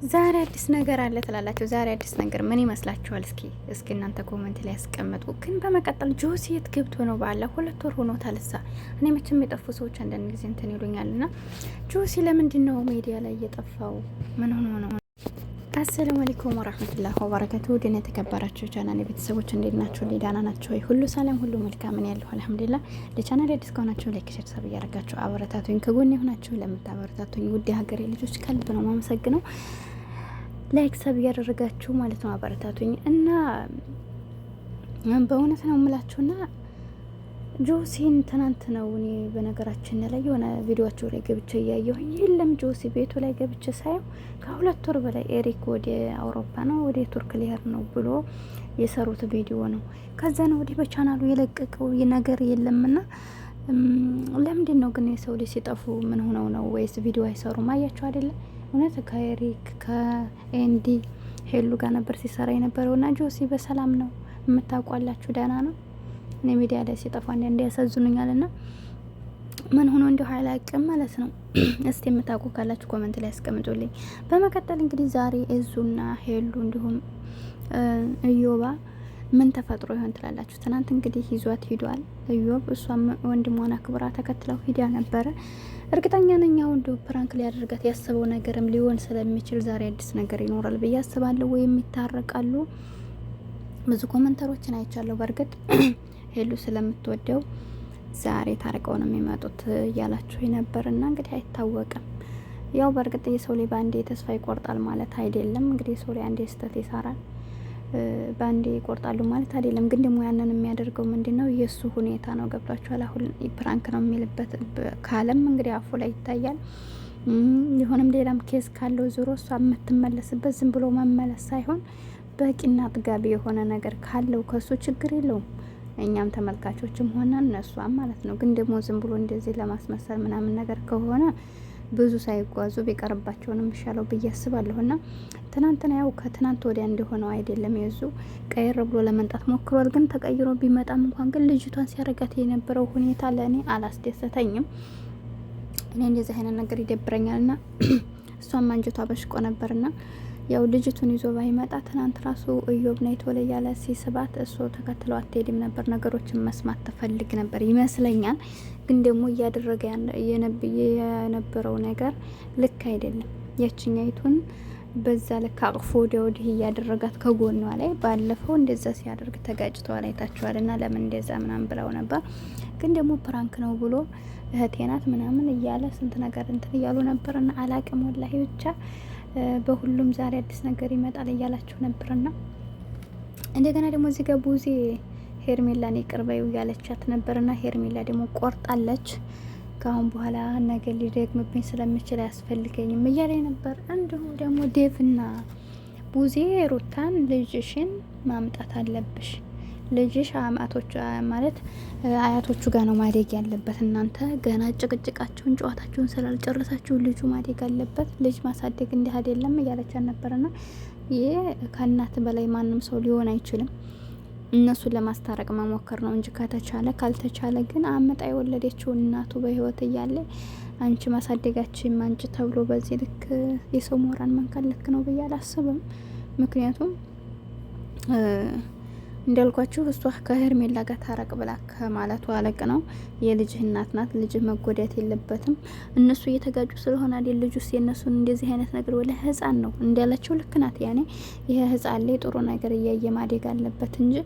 ዛሬ አዲስ ነገር አለ ትላላችሁ። ዛሬ አዲስ ነገር ምን ይመስላችኋል? እስኪ እናንተ ኮሜንት ላይ ያስቀምጡ። ግን በመቀጠል ጆሲ የት ገብቶ ነው? ባለ 2 ወር ሆኖታል። እኔ መቼም የጠፉ ሰዎች አንዳንድ ጊዜ እንትን ይሉኛል። እና ጆሲ ለምንድን ነው ሚዲያ ላይ እየጠፋው? ምን ሆኖ ነው? አሰላሙ አለይኩም ወራህመቱላሂ ወበረካቱ። ደህና የተከበራችሁ ቻናል ቤተሰቦች እንዴት ናችሁ? ሊዳና ናችሁ ወይ? ሁሉ ሰላም ሁሉ መልካም ነው ያለው አልሐምዱሊላህ። ለቻናል አዲስ ከሆናችሁ ላይክ፣ ሼር፣ ሰብስክራይብ እያደረጋችሁ አበረታቱኝ። ከጎን የሆናችሁ ለምታበረታቱኝ ውድ ሀገሬ ልጆች ከልብ ነው ማመሰግነው። ላይክ ሰብ እያደረጋችሁ ማለት ነው አበረታቱኝ። እና በእውነት ነው የምላችሁና ጆሲን ትናንት ነው እኔ በነገራችን ላይ የሆነ ቪዲዮአቸው ላይ ገብቼ እያየሁ የለም ጆሲ ቤቱ ላይ ገብቼ ሳየው ከ2 ወር በላይ ኤሪክ ወደ አውሮፓ ነው ወደ ቱርክ ሊሄድ ነው ብሎ የሰሩት ቪዲዮ ነው። ከዛ ነው ወዲህ በቻናሉ የለቀቀው ነገር የለምና ለምንድን ነው ግን የሰው ልጅ ሲጠፉ ምን ሆነው ነው? ወይስ ቪዲዮ አይሰሩም? አያችሁ አይደለ? እውነት ከኤሪክ ከኤንዲ ሄሉ ጋር ነበር ሲሰራ የነበረውና ጆሲ በሰላም ነው የምታውቋላችሁ፣ ደህና ነው። እኔ ሚዲያ ላይ ሲጠፋ አንዴ ያሳዝኑኛልና ምን ሆኖ እንደው አላውቅም ማለት ነው። እስቲ የምታውቁ ካላችሁ ኮሜንት ላይ አስቀምጡልኝ። በመቀጠል እንግዲህ ዛሬ እዙና ሄሉ እንዲሁም እዮባ ምን ተፈጥሮ ይሆን ትላላችሁ? ትናንት እንግዲህ ይዟት ሂዷል እዮብ። እሷም ወንድሟን አክብራ ተከትለው ሂዳ ነበረ። እርግጠኛ ነኝ አሁን ፕራንክ ሊያደርጋት ያሰበው ነገርም ሊሆን ስለሚችል ዛሬ አዲስ ነገር ይኖራል ብዬ አስባለሁ። ወይም ይታረቃሉ። ብዙ ኮመንተሮችን አይቻለሁ። በእርግጥ ሄሉ ስለምትወደው ዛሬ ታርቀው ነው የሚመጡት እያላችሁ ነበርና እንግዲህ አይታወቅም። ያው በእርግጥ የሰው ላይ ባንዴ ተስፋ ይቆርጣል ማለት አይደለም። እንግዲህ የሰው ላይ አንዴ ስህተት ይሰራል ባንዴ ይቆርጣሉ ማለት አይደለም። ግን ደግሞ ያንን የሚያደርገው ምንድነው የሱ ሁኔታ ነው። ገብቷችኋል? አሁን ፕራንክ ነው የሚልበት ካለም እንግዲህ አፉ ላይ ይታያል። ይሁንም ሌላም ኬስ ካለው ዙሮ እሷ የምትመለስበት ዝም ብሎ መመለስ ሳይሆን በቂና አጥጋቢ የሆነ ነገር ካለው ከሱ ችግር የለውም። እኛም ተመልካቾችም ሆነ እነሷም ማለት ነው። ግን ደግሞ ዝም ብሎ እንደዚህ ለማስመሰል ምናምን ነገር ከሆነ ብዙ ሳይጓዙ ቢቀርባቸው ነው የሚሻለው ብዬ አስባለሁና ትናንትና ያው ከትናንት ወዲያ እንደሆነው አይደለም የዙ ቀይር ብሎ ለመንጣት ሞክሯል። ግን ተቀይሮ ቢመጣም እንኳን ግን ልጅቷን ሲያረጋት የነበረው ሁኔታ ለእኔ አላስደሰተኝም። እኔ እንደዚህ አይነት ነገር ይደብረኛልና እሷም አንጀቷ በሽቆ ነበርና ያው ልጅቱን ይዞ ባይመጣ ትናንት ራሱ እዮብ ነው ቶሎ ያለ ሲስባት እሱ ተከትለው አትሄድም ነበር። ነገሮችን መስማት ተፈልግ ነበር ይመስለኛል። ግን ደግሞ እያደረገ የነበረው ነገር ልክ አይደለም። ያችኛይቱን በዛ ልክ አቅፎ ወዲያ ወዲህ እያደረጋት ከጎኗ ላይ ባለፈው እንደዛ ሲያደርግ ተጋጭተዋል፣ አይታችኋልና ለምን እንደዛ ምናምን ብለው ነበር። ግን ደግሞ ፕራንክ ነው ብሎ እህቴ ናት ምናምን እያለ ስንት ነገር እንትን እያሉ ነበርና አላቅም ወላሂ ብቻ በሁሉም ዛሬ አዲስ ነገር ይመጣል እያላችሁ ነበርና እንደገና ደግሞ እዚህ ጋር ቡዜ ሄርሜላን ይቅርበዩ እያለቻት ነበርና ሄርሜላ ደግሞ ቆርጣለች። ከአሁን በኋላ ነገር ሊደግምብኝ ስለሚችል አያስፈልገኝም እያለ ነበር። እንዲሁም ደግሞ ዴቭና ቡዜ ሩታን ልጅሽን ማምጣት አለብሽ፣ ልጅሽ አማቶቹ ማለት አያቶቹ ጋር ነው ማደግ ያለበት። እናንተ ገና ጭቅጭቃችሁን ጨዋታችሁን ስላልጨረሳችሁ ልጁ ማደግ አለበት። ልጅ ማሳደግ እንዲህ አይደለም እያለቻት ነበርና ይሄ ከእናት በላይ ማንም ሰው ሊሆን አይችልም። እነሱን ለማስታረቅ መሞከር ነው እንጂ ከተቻለ፣ ካልተቻለ ግን አመጣ የወለደችው እናቱ በህይወት እያለ አንቺ ማሳደጋችን አንቺ ተብሎ በዚህ ልክ የሰው ሞራን መንካት ልክ ነው ብዬ አላስብም። ምክንያቱም እንዳልኳችሁ እሷ ከሄርሜላ ጋር ታረቅ ብላ ከማለቱ አለቅ ነው። የልጅህ እናት ናት። ልጅህ መጎዳት የለበትም። እነሱ እየተጋጩ ስለሆነ አይደል ልጁስ የነሱን እንደዚህ አይነት ነገር ወለ ህፃን ነው እንዳላቸው ልክ ናት። ያኔ ይሄ ህፃን ላይ ጥሩ ነገር እያየ ማደግ አለበት እንጂ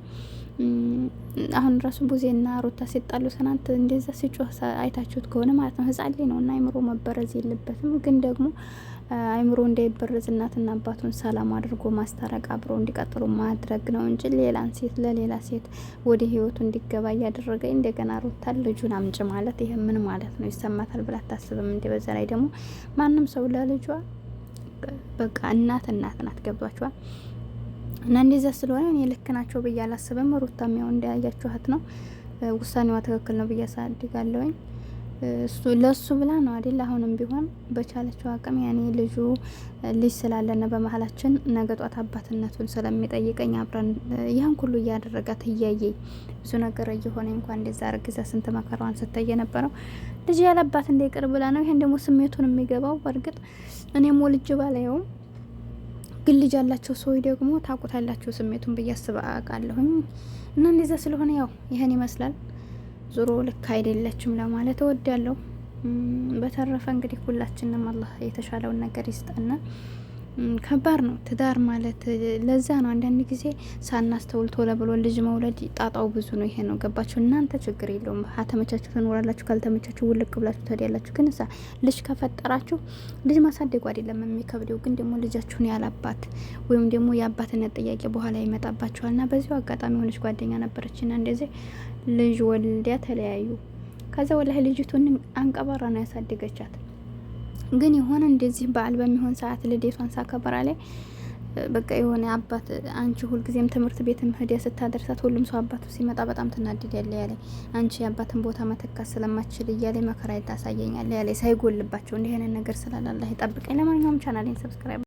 አሁን ራሱ ቡዜና ሩታ ሲጣሉ ትናንት እንደዛ ሲጮህ አይታችሁት ከሆነ ማለት ነው ህፃን ላይ ነው እና አይምሮ መበረዝ የለበትም። ግን ደግሞ አይምሮ እንዳይበረዝ እናትና አባቱን ሰላም አድርጎ ማስታረቅ አብሮ እንዲቀጥሉ ማድረግ ነው እንጂ ሌላን ሴት ለሌላ ሴት ወደ ህይወቱ እንዲገባ እያደረገ እንደገና ሩታል ልጁን አምጭ ማለት ይሄ ምን ማለት ነው? ይሰማታል ብላ አታስብም እንዴ? በዛ ላይ ደግሞ ማንም ሰው ለልጇ በቃ እናት ናት። ገብቷችኋል? እና እንደዛ ስለሆነ እኔ ልክ ናቸው ብዬ አላስብም። ሩታም ያው እንዳያችኋት ነው ውሳኔዋ ትክክል ነው ብዬ አሳድጋለሁኝ። ለሱ ብላ ነው አይደል? አሁንም ቢሆን በቻለችው አቅም ያኔ ልጅ ስላለና በመሀላችን ነገ ጧት አባትነቱን ስለሚጠይቀኝ አብረን ያን ሁሉ እያደረጋት እያየኝ ብዙ ነገር እየሆነ እንኳን እንደዛ አርግዛ ስንት መከራዋን ስታየ ነበረው ልጅ ያለባት እንደይቀር ብላ ነው። ይሄን ደግሞ ስሜቱን የሚገባው በእርግጥ እኔም ወልጅ ባላየውም ግን ልጅ ያላቸው ሰዎች ደግሞ ታውቁታላችሁ ስሜቱን ብዬ አስባለሁኝ። እና እንደዛ ስለሆነ ያው ይሄን ይመስላል። ዞሮ ልክ አይደለችም ለማለት እወዳለሁ። በተረፈ እንግዲህ ሁላችንም አላህ የተሻለውን ነገር ይስጠና። ከባድ ነው ትዳር ማለት። ለዛ ነው አንዳንድ ጊዜ ሳናስተውል ቶሎ ብሎ ልጅ መውለድ ጣጣው ብዙ ነው። ይሄ ነው ገባችሁ? እናንተ ችግር የለውም ከተመቻችሁ ትኖራላችሁ፣ ካልተመቻችሁ ውልቅ ብላችሁ ትሄዳላችሁ። ግን እዛ ልጅ ከፈጠራችሁ ልጅ ማሳደጉ አይደለም የሚከብደው፣ ግን ደግሞ ልጃችሁን ያላባት ወይም ደግሞ የአባትነት ጥያቄ በኋላ ይመጣባችኋል። ና በዚሁ አጋጣሚ ሆነች ጓደኛ ነበረችና እንደዚህ ልጅ ወልዲያ ተለያዩ። ከዛ ወላሂ ልጅቱን አንቀባራ ነው ያሳደገቻት። ግን የሆነ እንደዚህ በዓል በሚሆን ሰዓት ልደቷን ሳከብራ ላይ በቃ የሆነ አባት አንቺ ሁልጊዜም ትምህርት ቤት ምህዲያ ስታደርሳት ሁሉም ሰው አባቱ ሲመጣ በጣም ትናደድ ያለ ያለ አንቺ የአባትን ቦታ መተካት ስለማችል እያለ መከራ ይታሳየኛል ያለ ሳይጎልባቸው እንዲህ አይነት ነገር ስላላላ ይጠብቀኝ። ለማንኛውም ቻናሌን ሰብስክራይብ